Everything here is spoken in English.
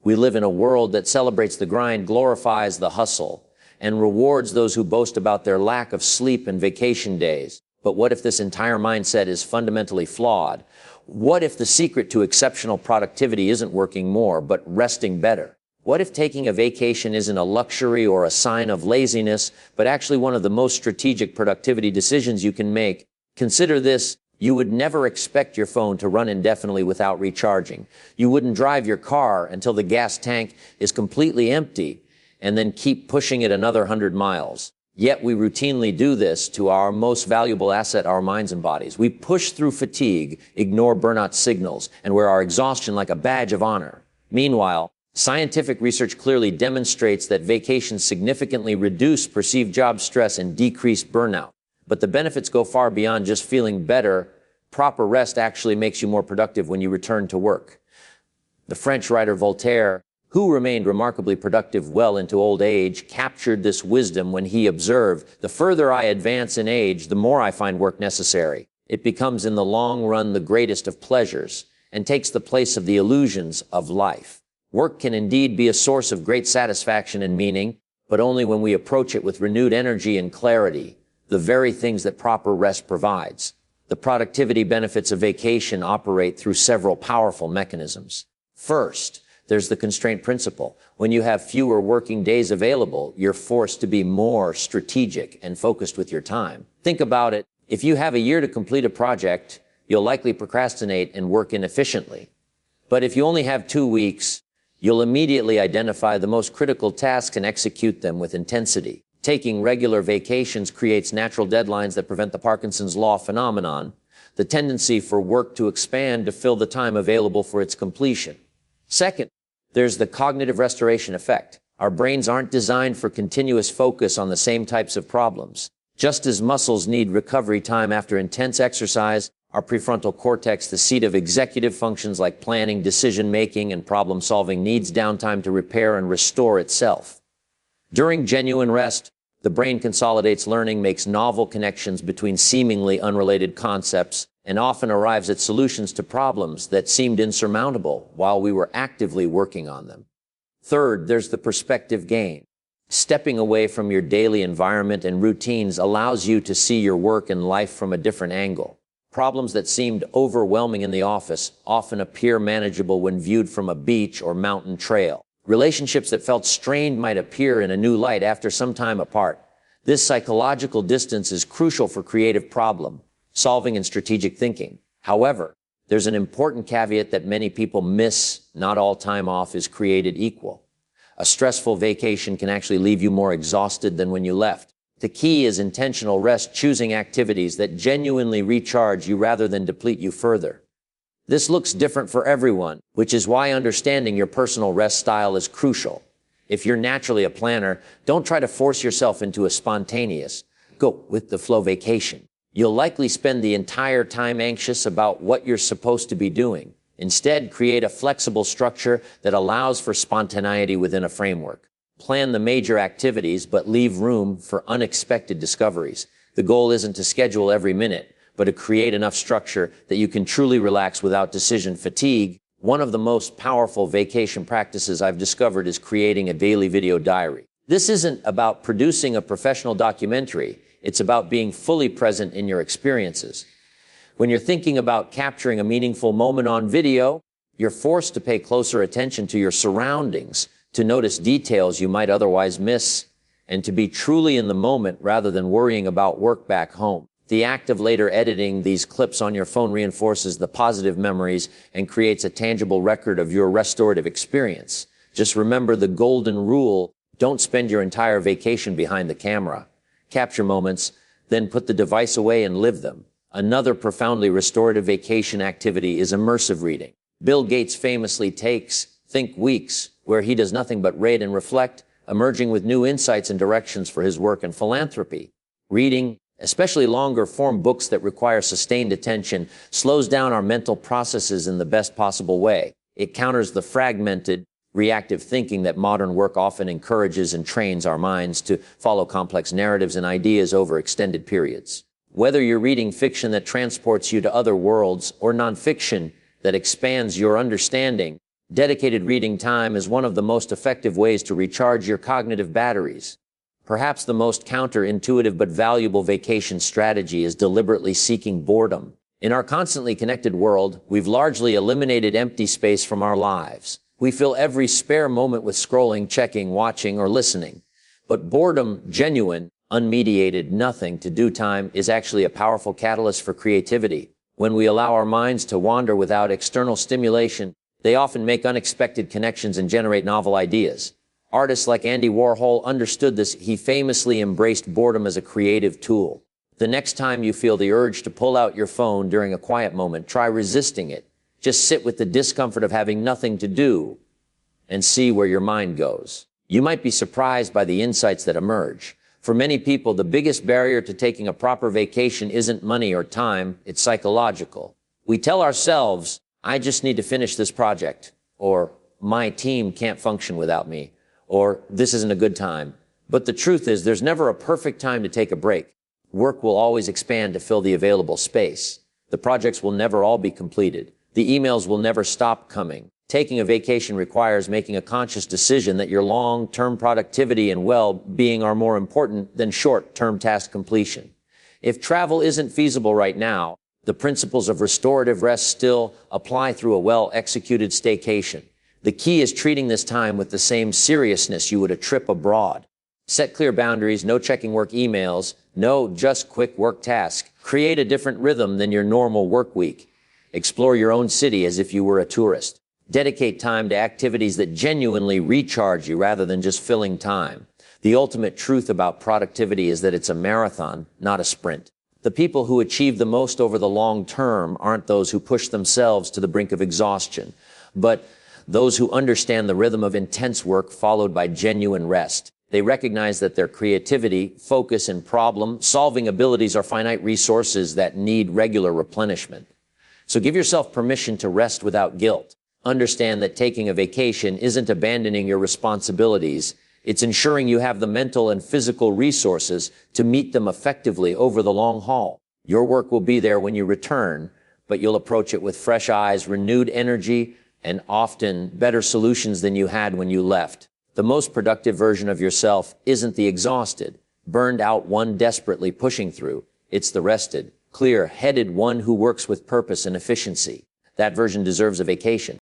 We live in a world that celebrates the grind, glorifies the hustle, and rewards those who boast about their lack of sleep and vacation days. But what if this entire mindset is fundamentally flawed? What if the secret to exceptional productivity isn't working more, but resting better? What if taking a vacation isn't a luxury or a sign of laziness, but actually one of the most strategic productivity decisions you can make? Consider this. You would never expect your phone to run indefinitely without recharging. You wouldn't drive your car until the gas tank is completely empty and then keep pushing it another 100 miles. Yet we routinely do this to our most valuable asset, our minds and bodies. We push through fatigue, ignore burnout signals, and wear our exhaustion like a badge of honor. Meanwhile, scientific research clearly demonstrates that vacations significantly reduce perceived job stress and decrease burnout. But the benefits go far beyond just feeling better. Proper rest actually makes you more productive when you return to work. The French writer Voltaire, who remained remarkably productive well into old age, captured this wisdom when he observed, "The further I advance in age, the more I find work necessary. It becomes in the long run the greatest of pleasures and takes the place of the illusions of life." Work can indeed be a source of great satisfaction and meaning, but only when we approach it with renewed energy and clarity, the very things that proper rest provides. The productivity benefits of vacation operate through several powerful mechanisms. First, there's the constraint principle. When you have fewer working days available, you're forced to be more strategic and focused with your time. Think about it. If you have a year to complete a project, you'll likely procrastinate and work inefficiently. But if you only have 2 weeks, you'll immediately identify the most critical tasks and execute them with intensity. Taking regular vacations creates natural deadlines that prevent the Parkinson's law phenomenon, the tendency for work to expand to fill the time available for its completion. Second, there's the cognitive restoration effect. Our brains aren't designed for continuous focus on the same types of problems. Just as muscles need recovery time after intense exercise, our prefrontal cortex, the seat of executive functions like planning, decision-making, and problem-solving, needs downtime to repair and restore itself. During genuine rest, the brain consolidates learning, makes novel connections between seemingly unrelated concepts, and often arrives at solutions to problems that seemed insurmountable while we were actively working on them. Third, there's the perspective gain. Stepping away from your daily environment and routines allows you to see your work and life from a different angle. Problems that seemed overwhelming in the office often appear manageable when viewed from a beach or mountain trail. Relationships that felt strained might appear in a new light after some time apart. This psychological distance is crucial for creative problem solving and strategic thinking. However, there's an important caveat that many people miss. Not all time off is created equal. A stressful vacation can actually leave you more exhausted than when you left. The key is intentional rest, choosing activities that genuinely recharge you rather than deplete you further. This looks different for everyone, which is why understanding your personal rest style is crucial. If you're naturally a planner, don't try to force yourself into a spontaneous, go-with-the-flow vacation. You'll likely spend the entire time anxious about what you're supposed to be doing. Instead, create a flexible structure that allows for spontaneity within a framework. Plan the major activities, but leave room for unexpected discoveries. The goal isn't to schedule every minute, but to create enough structure that you can truly relax without decision fatigue. One of the most powerful vacation practices I've discovered is creating a daily video diary. This isn't about producing a professional documentary. It's about being fully present in your experiences. When you're thinking about capturing a meaningful moment on video, you're forced to pay closer attention to your surroundings, to notice details you might otherwise miss, and to be truly in the moment rather than worrying about work back home. The act of later editing these clips on your phone reinforces the positive memories and creates a tangible record of your restorative experience. Just remember the golden rule: don't spend your entire vacation behind the camera. Capture moments, then put the device away and live them. Another profoundly restorative vacation activity is immersive reading. Bill Gates famously takes Think Weeks, where he does nothing but read and reflect, emerging with new insights and directions for his work and philanthropy. Reading, especially longer-form books that require sustained attention, slows down our mental processes in the best possible way. It counters the fragmented, reactive thinking that modern work often encourages and trains our minds to follow complex narratives and ideas over extended periods. Whether you're reading fiction that transports you to other worlds or nonfiction that expands your understanding, Dedicated reading time is one of the most effective ways to recharge your cognitive batteries. Perhaps the most counterintuitive but valuable vacation strategy is deliberately seeking boredom. In our constantly connected world, we've largely eliminated empty space from our lives. We fill every spare moment with scrolling, checking, watching, or listening. But boredom, genuine, unmediated, nothing-to-do time is actually a powerful catalyst for creativity. When we allow our minds to wander without external stimulation, they often make unexpected connections and generate novel ideas. Artists like Andy Warhol understood this. He famously embraced boredom as a creative tool. The next time you feel the urge to pull out your phone during a quiet moment, try resisting it. Just sit with the discomfort of having nothing to do and see where your mind goes. You might be surprised by the insights that emerge. For many people, the biggest barrier to taking a proper vacation isn't money or time, it's psychological. We tell ourselves, I just need to finish this project, or my team can't function without me, or this isn't a good time. But the truth is, there's never a perfect time to take a break. Work will always expand to fill the available space. The projects will never all be completed. The emails will never stop coming. Taking a vacation requires making a conscious decision that your long-term productivity and well-being are more important than short-term task completion. If travel isn't feasible right now, the principles of restorative rest still apply through a well-executed staycation. The key is treating this time with the same seriousness you would a trip abroad. Set clear boundaries, no checking work emails, no just quick work tasks. Create a different rhythm than your normal work week. Explore your own city as if you were a tourist. Dedicate time to activities that genuinely recharge you rather than just filling time. The ultimate truth about productivity is that it's a marathon, not a sprint. The people who achieve the most over the long term aren't those who push themselves to the brink of exhaustion, but those who understand the rhythm of intense work followed by genuine rest. They recognize that their creativity, focus, and problem-solving abilities are finite resources that need regular replenishment. So give yourself permission to rest without guilt. Understand that taking a vacation isn't abandoning your responsibilities. It's ensuring you have the mental and physical resources to meet them effectively over the long haul. Your work will be there when you return, but you'll approach it with fresh eyes, renewed energy, and often better solutions than you had when you left. The most productive version of yourself isn't the exhausted, burned out one desperately pushing through. It's the rested, clear-headed one who works with purpose and efficiency. That version deserves a vacation.